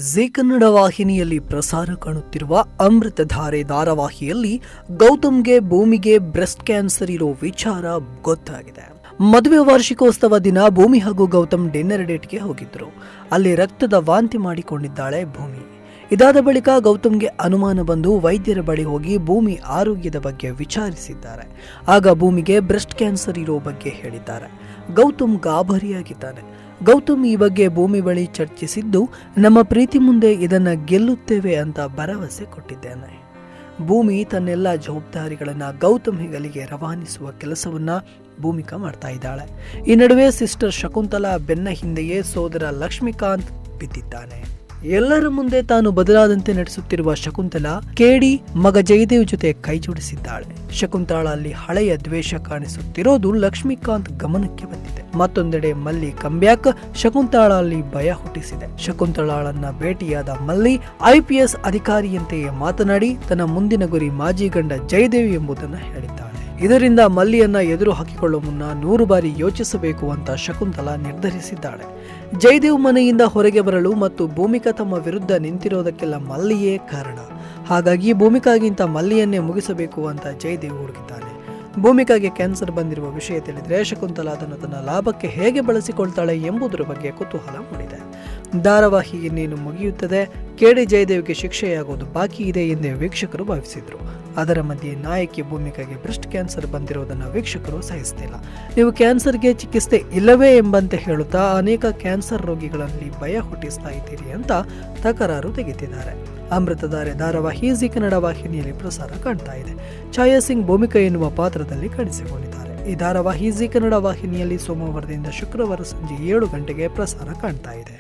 ಜೀ ಕನ್ನಡ ವಾಹಿನಿಯಲ್ಲಿ ಪ್ರಸಾರ ಕಾಣುತ್ತಿರುವ ಅಮೃತಧಾರೆ ಧಾರಾವಾಹಿಯಲ್ಲಿ ಗೌತಮ್ಗೆ ಭೂಮಿಗೆ ಬ್ರೆಸ್ಟ್ ಕ್ಯಾನ್ಸರ್ ಇರೋ ವಿಚಾರ ಗೊತ್ತಾಗಿದೆ. ಮದುವೆ ವಾರ್ಷಿಕೋತ್ಸವ ದಿನ ಭೂಮಿ ಹಾಗೂ ಗೌತಮ್ ಡಿನ್ನರ್ ಡೇಟ್ಗೆ ಹೋಗಿದ್ರು. ಅಲ್ಲಿ ರಕ್ತದ ವಾಂತಿ ಮಾಡಿಕೊಂಡಿದ್ದಾಳೆ ಭೂಮಿ. ಇದಾದ ಬಳಿಕ ಗೌತಮ್ಗೆ ಅನುಮಾನ ಬಂದು ವೈದ್ಯರ ಬಳಿ ಹೋಗಿ ಭೂಮಿ ಆರೋಗ್ಯದ ಬಗ್ಗೆ ವಿಚಾರಿಸಿದ್ದಾರೆ. ಆಗ ಭೂಮಿಗೆ ಬ್ರೆಸ್ಟ್ ಕ್ಯಾನ್ಸರ್ ಇರೋ ಬಗ್ಗೆ ಹೇಳಿದ್ದಾರೆ. ಗೌತಮ್ ಗಾಬರಿಯಾಗಿದ್ದಾನೆ. ಗೌತಮ್ ಈ ಬಗ್ಗೆ ಭೂಮಿ ಬಳಿ ಚರ್ಚಿಸಿದ್ದು, ನಮ್ಮ ಪ್ರೀತಿ ಮುಂದೆ ಇದನ್ನ ಗೆಲ್ಲುತ್ತೇವೆ ಅಂತ ಭರವಸೆ ಕೊಟ್ಟಿದ್ದೇನೆ. ಭೂಮಿ ತನ್ನೆಲ್ಲ ಜವಾಬ್ದಾರಿಗಳನ್ನ ಗೌತಮ್ ಹೆಗಲಿಗೆ ರವಾನಿಸುವ ಕೆಲಸವನ್ನ ಭೂಮಿಕಾ ಮಾಡ್ತಾ ಇದ್ದಾಳೆ. ಈ ನಡುವೆ ಸಿಸ್ಟರ್ ಶಕುಂತಲಾ ಬೆನ್ನ ಹಿಂದೆಯೇ ಸೋದರ ಲಕ್ಷ್ಮೀಕಾಂತ್ ಬಿದ್ದಿದ್ದಾನೆ. ಎಲ್ಲರ ಮುಂದೆ ತಾನು ಬದಲಾದಂತೆ ನಡೆಸುತ್ತಿರುವ ಶಕುಂತಲಾ ಕೇಡಿ ಮಗ ಜಯದೇವ್ ಜೊತೆ ಕೈ ಜೋಡಿಸಿದ್ದಾಳೆ. ಶಕುಂತಳಲ್ಲಿ ಹಳೆಯ ದ್ವೇಷ ಕಾಣಿಸುತ್ತಿರೋದು ಲಕ್ಷ್ಮೀಕಾಂತ್ ಗಮನಕ್ಕೆ ಬಂದಿದೆ. ಮತ್ತೊಂದೆಡೆ ಮಲ್ಲಿ ಕಂಬ್ಯಾಕ್ ಶಕುಂತಳಲ್ಲಿ ಭಯ ಹುಟ್ಟಿಸಿದೆ. ಶಕುಂತಳನ್ನ ಭೇಟಿಯಾದ ಮಲ್ಲಿ IPS ಅಧಿಕಾರಿಯಂತೆಯೇ ಮಾತನಾಡಿ ತನ್ನ ಮುಂದಿನ ಗುರಿ ಮಾಜಿ ಗಂಡ ಜಯದೇವ್ ಎಂಬುದನ್ನು ಹೇಳಿದ್ದಾಳೆ. ಇದರಿಂದ ಮಲ್ಲಿಯನ್ನ ಎದುರು ಹಾಕಿಕೊಳ್ಳುವ ಮುನ್ನ 100 ಬಾರಿ ಯೋಚಿಸಬೇಕು ಅಂತ ಶಕುಂತಲಾ ನಿರ್ಧರಿಸಿದ್ದಾಳೆ. ಜಯದೇವ್ ಮನೆಯಿಂದ ಹೊರಗೆ ಬರಲು ಮತ್ತು ಭೂಮಿಕಾ ತಮ್ಮ ವಿರುದ್ಧ ನಿಂತಿರೋದಕ್ಕೆಲ್ಲ ಮಲ್ಲಿಯೇ ಕಾರಣ. ಹಾಗಾಗಿ ಭೂಮಿಕಾಗಿಂತ ಮಲ್ಲಿಯನ್ನೇ ಮುಗಿಸಬೇಕು ಅಂತ ಜಯದೇವ್ ಹುಡುಕಿದ್ದಾನೆ. ಭೂಮಿಕಾಗೆ ಕ್ಯಾನ್ಸರ್ ಬಂದಿರುವ ವಿಷಯ ತಿಳಿದ್ರೆ ಶಕುಂತಲಾ ಅದನ್ನು ತನ್ನ ಲಾಭಕ್ಕೆ ಹೇಗೆ ಬಳಸಿಕೊಳ್ತಾಳೆ ಎಂಬುದರ ಬಗ್ಗೆ ಕುತೂಹಲ ಮೂಡಿದೆ. ಧಾರಾವಾಹಿ ಇನ್ನೇನು ಮುಗಿಯುತ್ತದೆ, ಕೇಡಿ ಜಯದೇವ್ಗೆ ಶಿಕ್ಷೆಯಾಗುವುದು ಬಾಕಿ ಇದೆ ಎಂದೇ ವೀಕ್ಷಕರು ಭಾವಿಸಿದ್ರು. ಅದರ ಮಧ್ಯೆ ನಾಯಕಿ ಭೂಮಿಕಾಗೆ ಬ್ರೆಸ್ಟ್ ಕ್ಯಾನ್ಸರ್ ಬಂದಿರುವುದನ್ನು ವೀಕ್ಷಕರು ಸಹಿಸ್ತಿಲ್ಲ. ನೀವು ಕ್ಯಾನ್ಸರ್ಗೆ ಚಿಕಿತ್ಸೆ ಇಲ್ಲವೇ ಎಂಬಂತೆ ಹೇಳುತ್ತಾ ಅನೇಕ ಕ್ಯಾನ್ಸರ್ ರೋಗಿಗಳಲ್ಲಿ ಭಯ ಹುಟ್ಟಿಸ್ತಾ ಇದ್ದೀರಿ ಅಂತ ತಕರಾರು ತೆಗೆದಿದ್ದಾರೆ. ಅಮೃತಧಾರೆ ಧಾರಾವಾಹಿ ಜೀ ಕನ್ನಡ ವಾಹಿನಿಯಲ್ಲಿ ಪ್ರಸಾರ ಕಾಣ್ತಾ ಇದೆ. ಛಾಯಾ ಸಿಂಗ್ ಭೂಮಿಕಾ ಎನ್ನುವ ಪಾತ್ರದಲ್ಲಿ ಕಾಣಿಸಿಕೊಂಡಿದ್ದಾರೆ. ಈ ಧಾರಾವಾಹಿ ಜೀ ಕನ್ನಡ ವಾಹಿನಿಯಲ್ಲಿ ಸೋಮವಾರದಿಂದ ಶುಕ್ರವಾರ ಸಂಜೆ 7 ಗಂಟೆಗೆ ಪ್ರಸಾರ ಕಾಣ್ತಾ ಇದೆ.